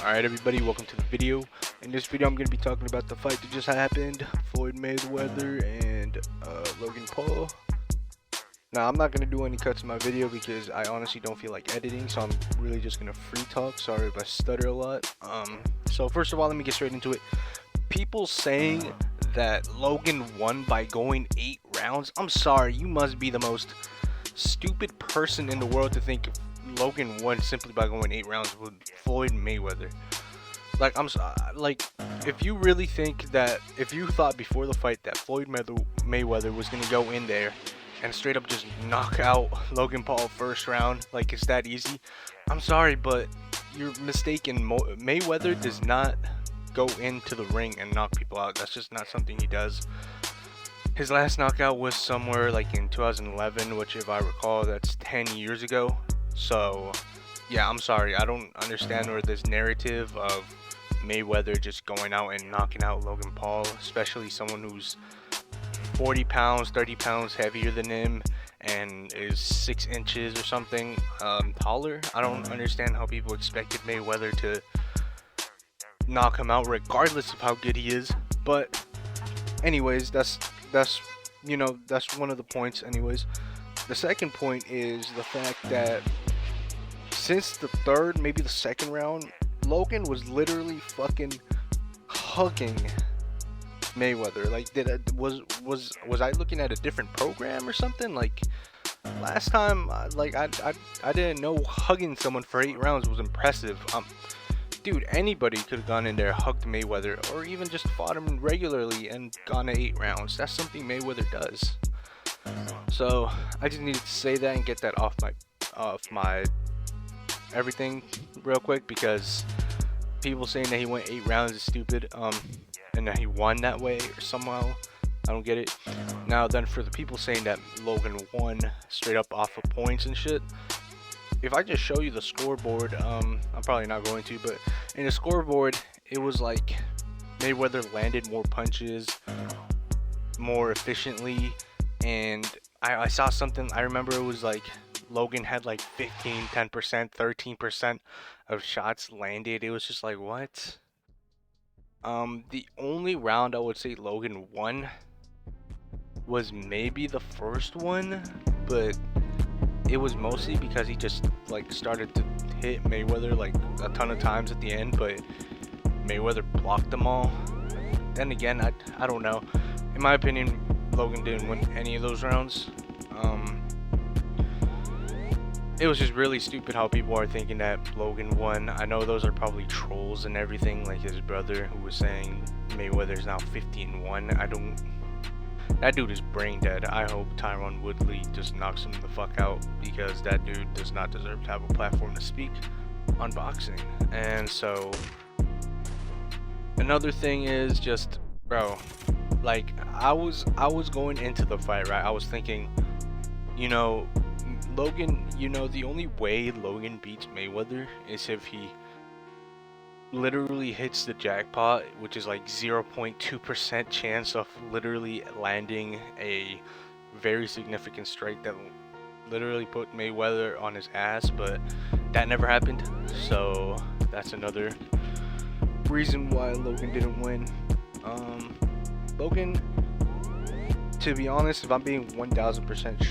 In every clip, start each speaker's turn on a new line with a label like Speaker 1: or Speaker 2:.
Speaker 1: Alright everybody, welcome to the video. In this video I'm going to be talking about the fight that just happened, Floyd Mayweather and Logan Paul. Now I'm not going to do any cuts in my video because I honestly don't feel like editing, so I'm really just going to free talk. Sorry if I stutter a lot. So first of all, let me get straight into it. People saying that Logan won by going 8 rounds, I'm sorry, you must be the most stupid person in the world to think Logan won simply by going 8 rounds with Floyd Mayweather. Like, if you really think that, if you thought before the fight that Floyd Mayweather was gonna go in there and straight up just knock out Logan Paul first round, like it's that easy, I'm sorry, but you're mistaken. Mayweather does not go into the ring and knock people out. That's just not something he does. His last knockout was somewhere like in 2011, which, if I recall, that's 10 years ago. So yeah, I'm sorry, I don't understand where this narrative of Mayweather just going out and knocking out Logan Paul, especially someone who's 40 pounds 30 pounds heavier than him and is 6 inches or something taller. I don't understand how people expected Mayweather to knock him out regardless of how good he is. But anyways, that's one of the points. Anyways, the second point is the fact that since the third, maybe the second round, Logan was literally fucking hugging Mayweather. Like, was I looking at a different program or something? Like, last time, I didn't know hugging someone for 8 rounds was impressive. Dude, anybody could have gone in there, hugged Mayweather, or even just fought him regularly and gone to 8 rounds. That's something Mayweather does. So I just needed to say that and get that off my everything real quick, because people saying that he went 8 rounds is stupid, and that he won that way or somehow, I don't get it. Now then, for the people saying that Logan won straight up off of points and shit, if I just show you the scoreboard, I'm probably not going to, but in the scoreboard it was like Mayweather landed more punches more efficiently, and I saw something, I remember it was like Logan had like 15, 10%, 13% of shots landed. It was just like, what? The only round I would say Logan won was maybe the first one, but it was mostly because he just like started to hit Mayweather like a ton of times at the end, but Mayweather blocked them all. Then again, I don't know. In my opinion, Logan didn't win any of those rounds. It was just really stupid how people are thinking that Logan won. I know those are probably trolls and everything, like his brother who was saying Mayweather's now 15-1. That dude is brain dead. I hope Tyron Woodley just knocks him the fuck out, because that dude does not deserve to have a platform to speak on boxing. And so another thing is just, bro, like I was going into the fight, right? I was thinking, Logan, the only way Logan beats Mayweather is if he literally hits the jackpot, which is like 0.2% chance of literally landing a very significant strike that literally put Mayweather on his ass, but that never happened. So that's another reason why Logan didn't win. Logan, to be honest, if I'm being 1000%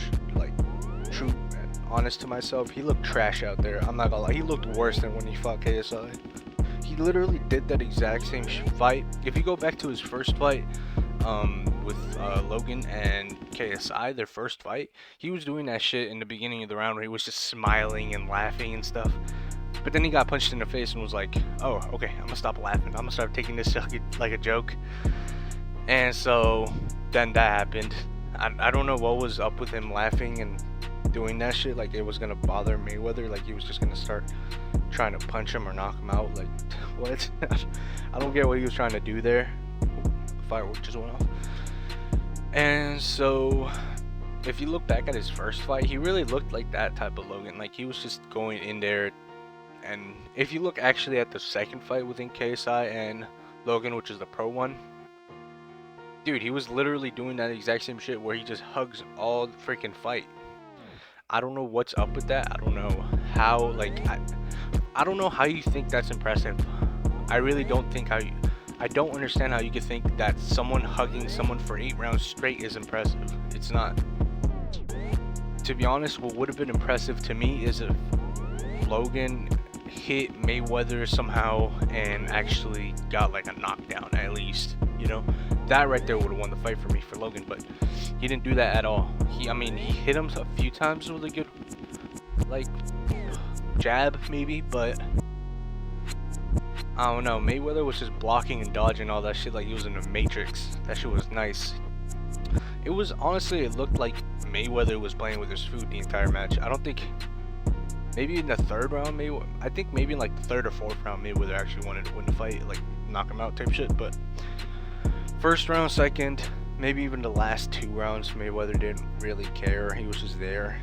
Speaker 1: true and honest to myself, he looked trash out there. I'm not gonna lie, he looked worse than when he fought KSI. He literally did that exact same fight. If you go back to his first fight with Logan and KSI, their first fight, he was doing that shit in the beginning of the round where he was just smiling and laughing and stuff. But then he got punched in the face and was like, oh, okay, I'm gonna stop laughing. I'm gonna start taking this like a joke. And so then that happened. I don't know what was up with him laughing and doing that shit, like it was gonna bother Mayweather, like he was just gonna start trying to punch him or knock him out. Like, what? I don't get what he was trying to do there. The firework just went off. And so if you look back at his first fight, he really looked like that type of Logan. Like, he was just going in there. And if you look actually at the second fight within KSI and Logan, which is the pro one, dude, he was literally doing that exact same shit where he just hugs all the freaking fight. I don't know what's up with that. I don't know how, like, I don't know how you think that's impressive. I really don't think how you, I don't understand how you could think that someone hugging someone for 8 rounds straight is impressive. It's not. To be honest, what would have been impressive to me is if Logan hit Mayweather somehow and actually got like a knockdown at least, you know. That right there would have won the fight for me, for Logan, but he didn't do that at all. I mean, he hit him a few times with a good, like, jab maybe, but I don't know. Mayweather was just blocking and dodging all that shit like he was in a Matrix. That shit was nice. It was, honestly, it looked like Mayweather was playing with his food the entire match. I don't think, maybe in the 3rd round, Mayweather, I think maybe in like the 3rd or 4th round, Mayweather actually wanted to win the fight, like knock him out type shit, but 1st round, 2nd, maybe even the last 2 rounds, Mayweather didn't really care. He was just there.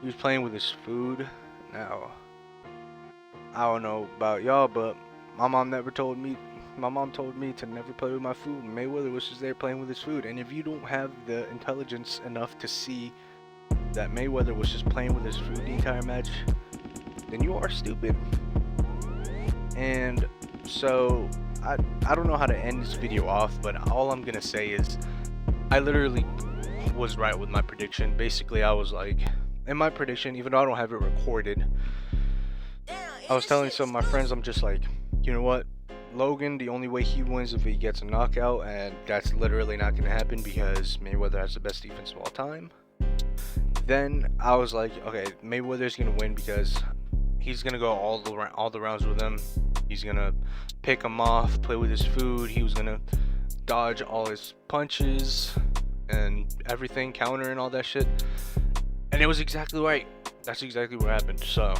Speaker 1: He was playing with his food. Now, I don't know about y'all, but my mom told me to never play with my food. Mayweather was just there playing with his food. And if you don't have the intelligence enough to see that Mayweather was just playing with his food the entire match, then you are stupid. And so I don't know how to end this video off, but all I'm gonna say is I literally was right with my prediction. Basically, I was like, in my prediction, even though I don't have it recorded, I was telling some of my friends, I'm just like, you know what, Logan, the only way he wins if he gets a knockout, and that's literally not going to happen because Mayweather has the best defense of all time. Then I was like, okay, Mayweather's going to win because he's going to go all the rounds with him. He's going to pick him off, play with his food. He was going to dodge all his punches and everything, counter and all that shit. And it was exactly right. That's exactly what happened. So,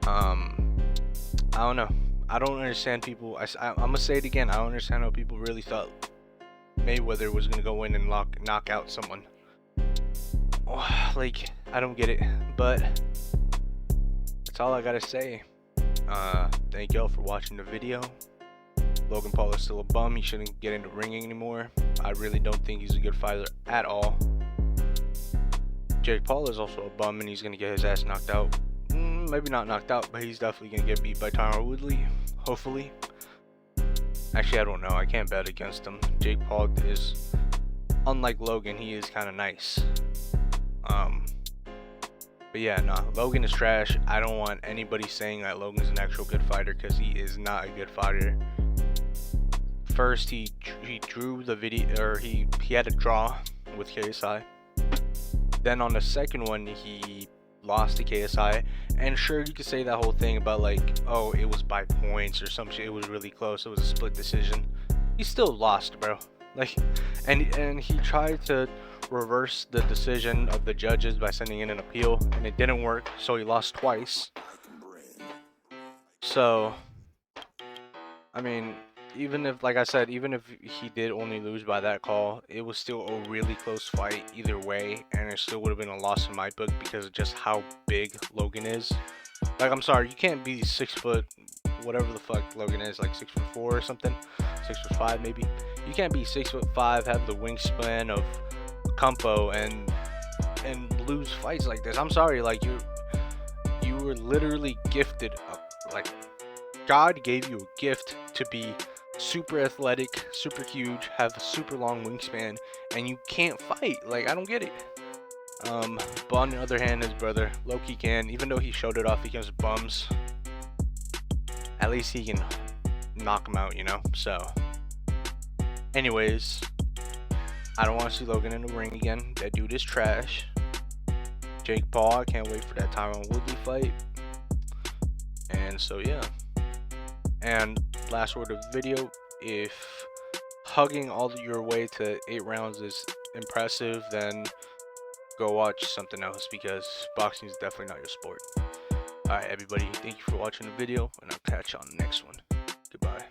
Speaker 1: I don't know. I don't understand people. I'm gonna say it again. I don't understand how people really thought Mayweather was gonna go in and knock out someone. Oh, like, I don't get it. But that's all I gotta say. Thank y'all for watching the video. Logan Paul is still a bum. He shouldn't get into ringing anymore. I really don't think he's a good fighter at all. Jake Paul is also a bum, and he's gonna get his ass knocked out. Maybe not knocked out, but he's definitely gonna get beat by Tyron Woodley, hopefully. Actually, I don't know. I can't bet against him. Jake Paul is, unlike Logan, he is kind of nice. But yeah, nah, Logan is trash. I don't want anybody saying that Logan's an actual good fighter, because he is not a good fighter. First, he drew the video, or he had a draw with KSI. Then on the second one, he lost to KSI. And sure, you could say that whole thing about like, oh, it was by points or some shit. It was really close. It was a split decision. He still lost, bro. Like, and he tried to reverse the decision of the judges by sending in an appeal, and it didn't work. So he lost twice. So, I mean, even if, like I said, even if he did only lose by that call, it was still a really close fight either way, and it still would have been a loss in my book because of just how big Logan is. Like, I'm sorry, you can't be 6 foot, whatever the fuck Logan is, like 6'4" or something, 6'5" maybe. You can't be 6'5", have the wingspan of Campo, and lose fights like this. I'm sorry, like you were literally gifted, like God gave you a gift to be super athletic, super huge, have a super long wingspan, and you can't fight. Like, I don't get it. But on the other hand, his brother Loki can, even though he showed it off against bums, at least he can knock him out, you know. So anyways, I don't want to see Logan in the ring again. That dude is trash. Jake Paul, I can't wait for that Tyron Woodley fight. And so yeah, and last word of the video, if hugging all your way to 8 rounds is impressive, then go watch something else, because boxing is definitely not your sport. Alright everybody, thank you for watching the video, and I'll catch you on the next one. Goodbye.